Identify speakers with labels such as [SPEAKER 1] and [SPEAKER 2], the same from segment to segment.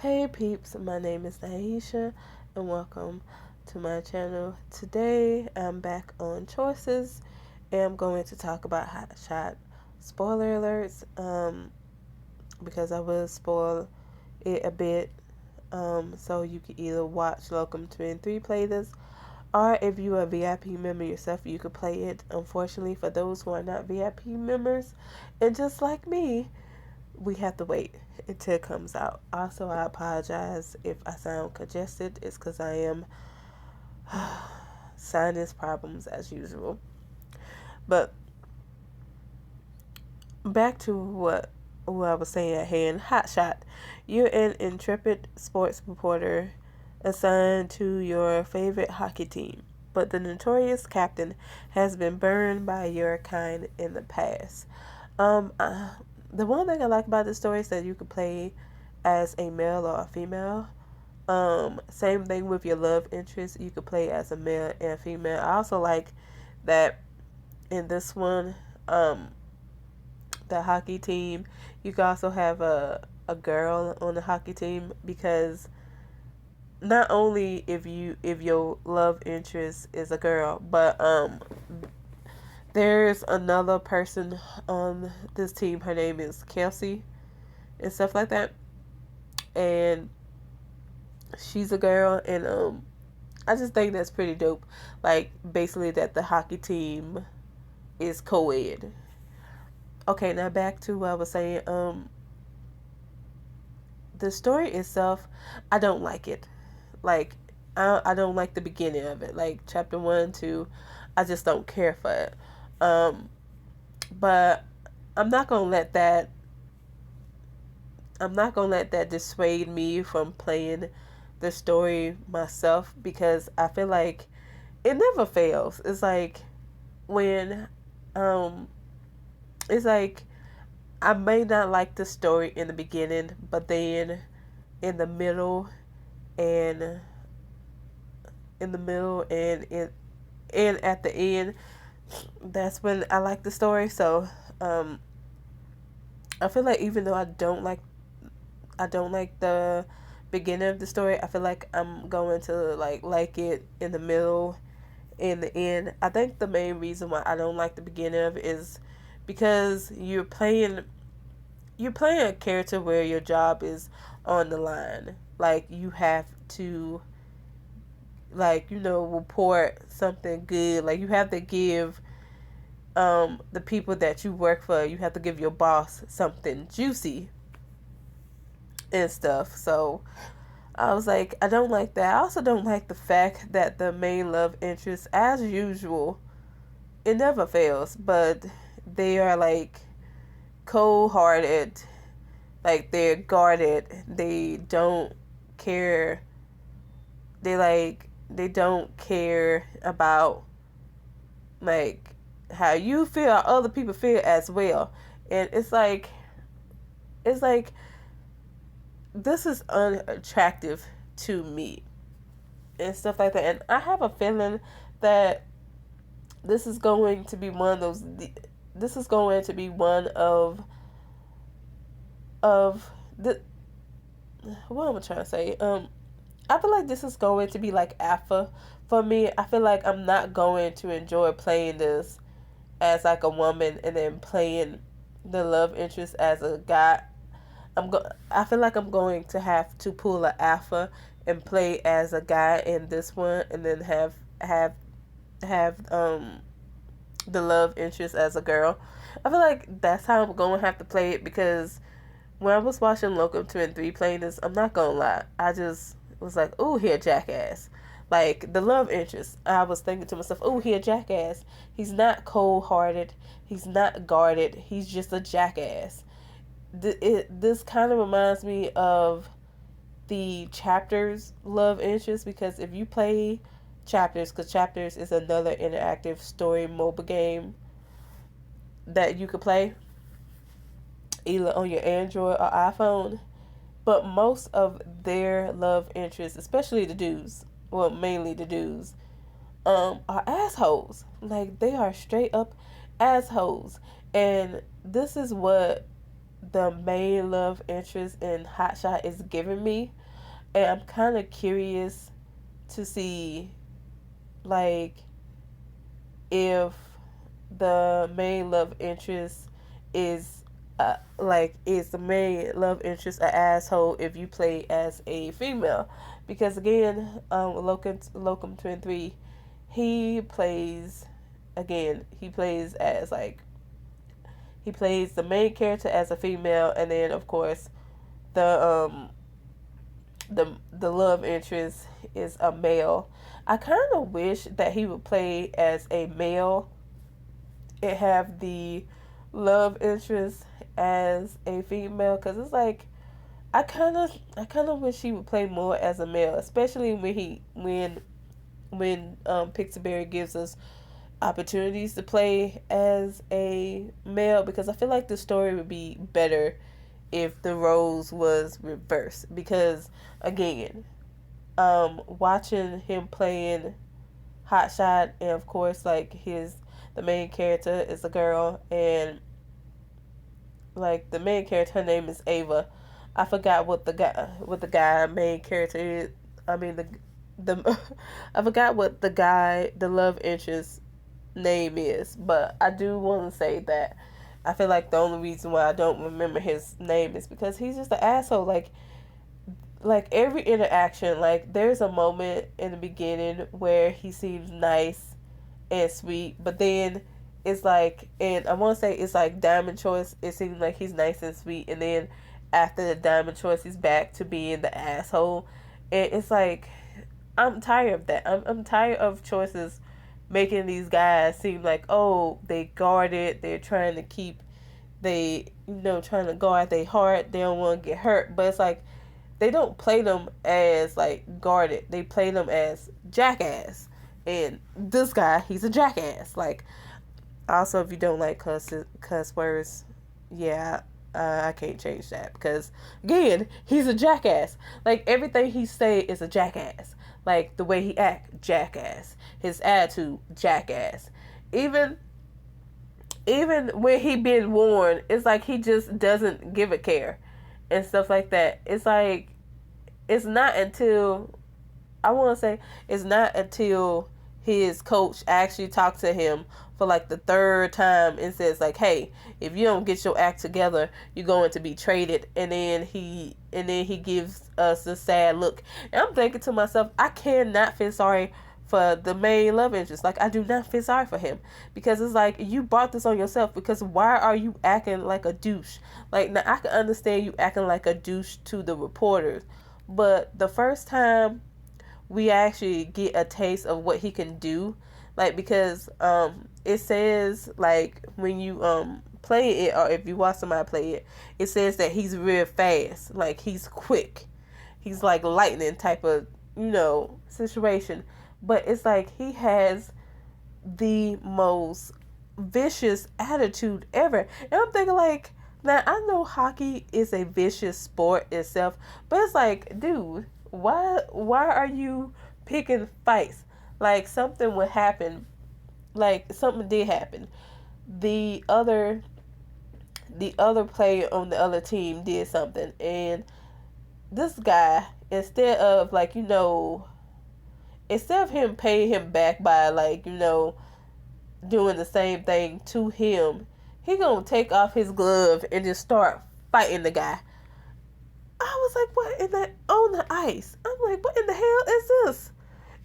[SPEAKER 1] Hey peeps, my name is Naisha and welcome to my channel. Today I'm back on choices and I'm going to talk about Hot Shot. Spoiler alerts, because I will spoil it a bit. So you can either watch Welcome to N3 play this, or if you are a VIP member yourself, you could play it. Unfortunately, for those who are not VIP members, and just like me, we have to wait until it comes out. Also, I apologize if I sound congested. It's because I am sinus problems as usual. But back to what I was saying at hand. Hot shot. You're an intrepid sports reporter assigned to your favorite hockey team, but the notorious captain has been burned by your kind in the past. Um, uh, the one thing I like about this story is that you could play as a male or a female. Same thing with your love interest. You could play as a male and female. I also like that in this one, the hockey team, you can also have a girl on the hockey team because not only if your love interest is a girl, but there's another person on this team. Her name is Kelsey and stuff like that, and she's a girl, and I just think that's pretty dope. Like basically that the hockey team is co-ed. Okay, now back to what I was saying. The story itself, I don't like it. Like I don't like the beginning of it. Like chapter 1, 2, I just don't care for it. Um, but I'm not gonna let that. I'm not gonna let that dissuade me from playing the story myself because I feel like it never fails. It's like when um it's like I may not like the story in the beginning, but then in the middle and and at the end, that's when I like the story. So um I feel like even though I don't like the beginning of the story, I feel like I'm going to like it in the middle in the end. I think the main reason why I don't like the beginning of it is because you're playing a character where your job is on the line. Like you have to report something good. Like you have to give the people that you work for, you have to give your boss something juicy and stuff. So I was like, I don't like that. I also don't like the fact that the main love interest, as usual, it never fails, but they are like cold hearted, like they're guarded. They don't care. They don't care about like how you feel or other people feel as well. And it's like this is unattractive to me and stuff like that. And I have a feeling that this is going to be one of those. This is going to be one of the what am I trying to say? I feel like this is going to be like alpha for me. I feel like I'm not going to enjoy playing this as like a woman and then playing the love interest as a guy. I feel like I'm going to have to pull a alpha and play as a guy in this one, and then have the love interest as a girl. I feel like that's how I'm going to have to play it because when I was watching Welcome to N3 playing this, I'm not gonna lie, I just was like, "Ooh, he a jackass." Like the love interest, I was thinking to myself, "Ooh, he a jackass. He's not cold hearted. He's not guarded. He's just a jackass." This kind of reminds me of the chapters love interest because if you play chapters, because chapters is another interactive story mobile game that you could play either on your Android or iPhone. But most of their love interests, especially the dudes, well, mainly the dudes, are assholes. Like they are straight up assholes, and this is what the main love interest in Hot Shot is giving me, and I'm kind of curious to see like if the main love interest is is the main love interest an asshole if you play as a female, because again, Locum 23, he plays he plays as like he plays the main character as a female, and then of course the the love interest is a male. I kind of wish that he would play as a male and have the love interest as a female, because it's like I kind of wish he would play more as a male, especially when Pixelberry gives us opportunities to play as a male, because I feel like the story would be better if the roles was reversed. Because again, watching him playing Hotshot, and of course like the main character is a girl, and like the main character, her name is Ava. I forgot what the guy main character is. I mean the I forgot what the love interest name is, but I do want to say that I feel like the only reason why I don't remember his name is because he's just an asshole. Like every interaction, like there's a moment in the beginning where he seems nice and sweet, but then it's like, and I want to say it's like Diamond Choice, it seems like he's nice and sweet, and then after the Diamond Choice he's back to being the asshole. And it's like, I'm tired of that. I'm tired of choices making these guys seem like, oh, they guarded, they're trying to keep, trying to guard their heart, they don't want to get hurt. But it's like, they don't play them as like guarded, they play them as jackass. And this guy, he's a jackass. Like, also, if you don't like cuss words, yeah, I can't change that, because again, he's a jackass. Like everything he say is a jackass. Like the way he act, jackass. His attitude, jackass. Even when he been warned, it's like he just doesn't give a care and stuff like that. It's like, it's not until, I want to say, it's not until his coach actually talked to him for like the third time and says like, hey, if you don't get your act together, you're going to be traded. And then he gives us a sad look, and I'm thinking to myself, I cannot feel sorry for the main love interest. Like, I do not feel sorry for him, because it's like, you brought this on yourself, because why are you acting like a douche? Like, now I can understand you acting like a douche to the reporters, but the first time we actually get a taste of what he can do, like, because it says like when you play it, or if you watch somebody play it, it says that he's real fast, like he's quick, he's like lightning type of situation. But it's like, he has the most vicious attitude ever, and I'm thinking like, now I know hockey is a vicious sport itself, but it's like, dude, why are you picking fights? Like, something would happen, like something did happen, the other player on the other team did something, and this guy, instead of like, instead of him paying him back by like, doing the same thing to him, he gonna take off his glove and just start fighting the guy. I was like, what in the, on the ice? I'm like, what in the hell is this?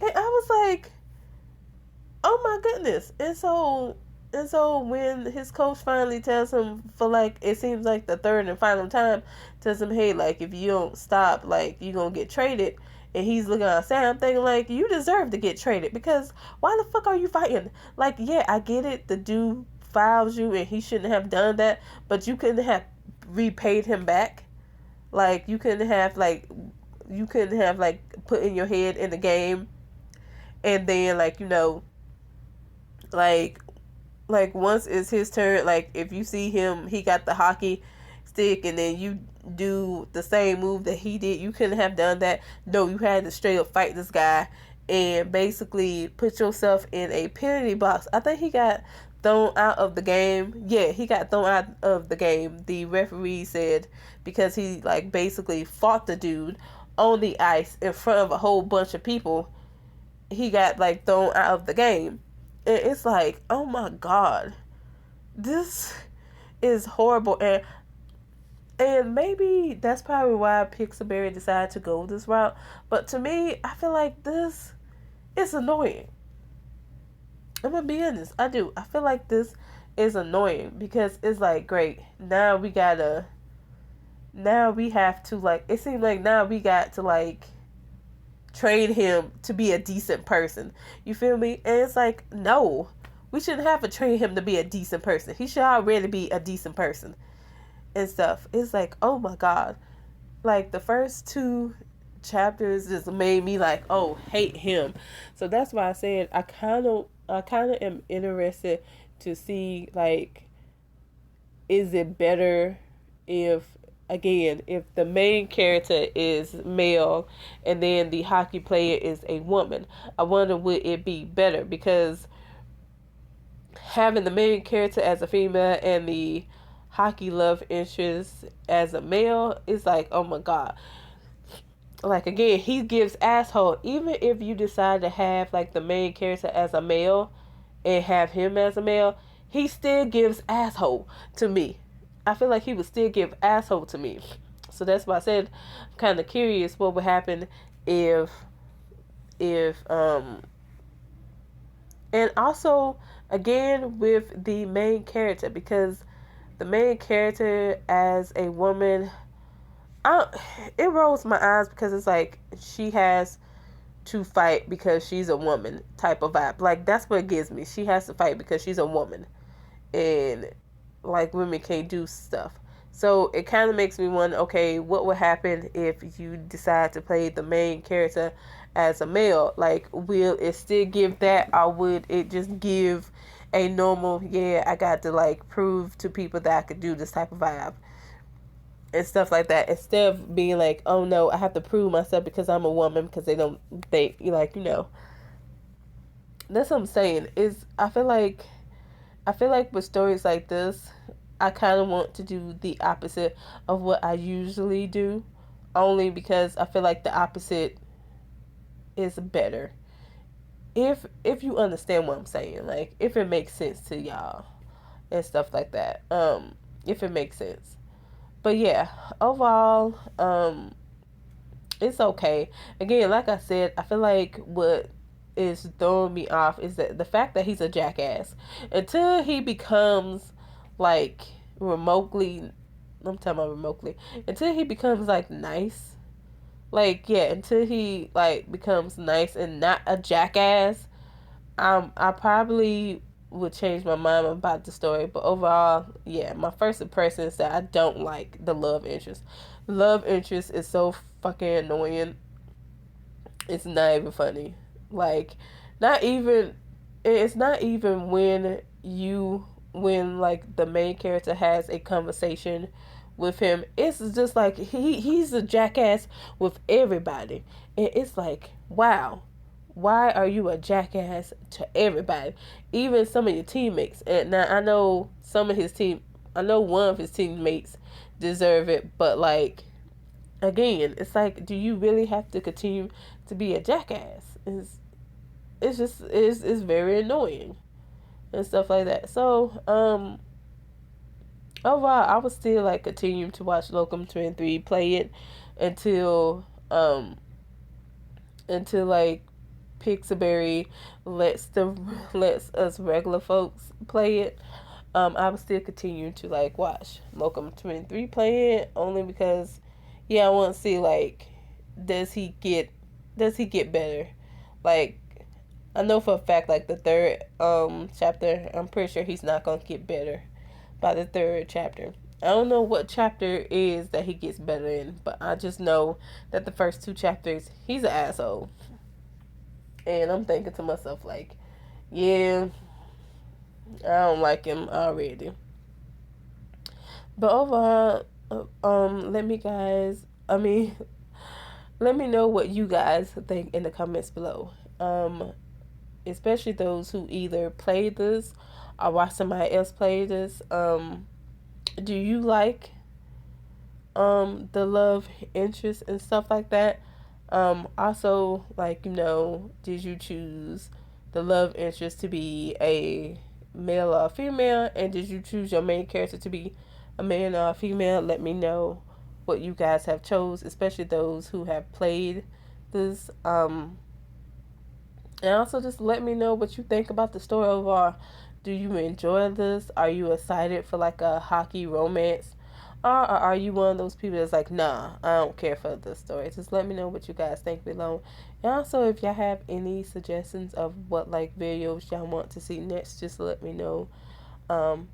[SPEAKER 1] And I was like, oh my goodness. And so when his coach finally tells him, for like, it seems like the third and final time, tells him, hey, like, if you don't stop, like, you're gonna get traded. And he's looking outside, I'm thinking like, you deserve to get traded, because why the fuck are you fighting? Like, yeah, I get it, the dude fouls you and he shouldn't have done that, but you couldn't have repaid him back. Like, you couldn't have like put in your head in the game, and then like, like once it's his turn, like if you see him, he got the hockey stick, and then you do the same move that he did, you couldn't have done that. No, you had to straight up fight this guy and basically put yourself in a penalty box. I think he got thrown out of the game. Yeah, he got thrown out of the game. The referee said because he like basically fought the dude on the ice in front of a whole bunch of people, he got like thrown out of the game. And it's like, oh my god, this is horrible. And maybe that's probably why Pixelberry decided to go this route. But to me, I feel like this is annoying. I'm gonna be honest. I do. I feel like this is annoying because it's like, great. Now we gotta. Now we have to like. It seems like now we got to like train him to be a decent person. You feel me? And it's like, no, we shouldn't have to train him to be a decent person. He should already be a decent person and stuff. It's like, oh my god. Like the first two chapters just made me like, oh, hate him. So that's why I said I kind of am interested to see like, is it better if, again, if the main character is male and then the hockey player is a woman? I wonder, would it be better? Because having the main character as a female and the hockey love interest as a male is like, oh my god. Like, again, he gives asshole. Even if you decide to have like the main character as a male and have him as a male, he still gives asshole to me. I feel like he would still give asshole to me. So that's why I said I'm kind of curious what would happen if and also again with the main character, because the main character as a woman, it rolls my eyes because it's like she has to fight because she's a woman type of vibe. Like, that's what it gives me. She has to fight because she's a woman, and like women can't do stuff. So it kind of makes me wonder, okay, what would happen if you decide to play the main character as a male? Like, will it still give that, or would it just give a normal, yeah, I got to like prove to people that I could do this type of vibe and stuff like that, instead of being like, oh no, I have to prove myself because I'm a woman, because they don't think, like, that's what I'm saying. Is I feel like with stories like this, I kind of want to do the opposite of what I usually do, only because I feel like the opposite is better. If you understand what I'm saying, like if it makes sense to y'all and stuff like that, if it makes sense. But yeah, overall, it's okay. Again, like I said, I feel like what is throwing me off is that the fact that he's a jackass. Until he becomes like remotely, I'm talking about remotely, until he becomes like nice, like, yeah, until he like becomes nice and not a jackass, I probably would change my mind about the story. But overall, yeah, my first impression is that I don't like the love interest. Love interest is so fucking annoying. It's not even funny. Like, not even, it's not even when like the main character has a conversation with him. It's just like he's a jackass with everybody. And it's like, wow, why are you a jackass to everybody, even some of your teammates? And now I know one of his teammates deserve it, but like, again, it's like, do you really have to continue to be a jackass? It's very annoying and stuff like that. So overall, I would still like continue to watch Locum 23 play it until like Pixelberry lets us regular folks play it. I would still continue to like watch Locum 23 play it, only because, yeah, I want to see like, does he get better? Like, I know for a fact, like the third chapter, I'm pretty sure he's not gonna get better by the third chapter. I don't know what chapter is that he gets better in, but I just know that the first two chapters, he's an asshole. And I'm thinking to myself, like, yeah, I don't like him already. But overall, let me know what you guys think in the comments below. Especially those who either played this I watched somebody else play this. Do you like the love interest and stuff like that? Also, like, did you choose the love interest to be a male or a female, and did you choose your main character to be a man or a female? Let me know what you guys have chose, especially those who have played this. And also just let me know what you think about the story overall. Do you enjoy this? Are you excited for like a hockey romance? Or are you one of those people that's like, nah, I don't care for this story? Just let me know what you guys think below. And also, if y'all have any suggestions of what like videos y'all want to see next, just let me know. Um,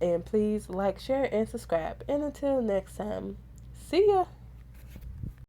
[SPEAKER 1] and please like, share, and subscribe. And until next time, see ya.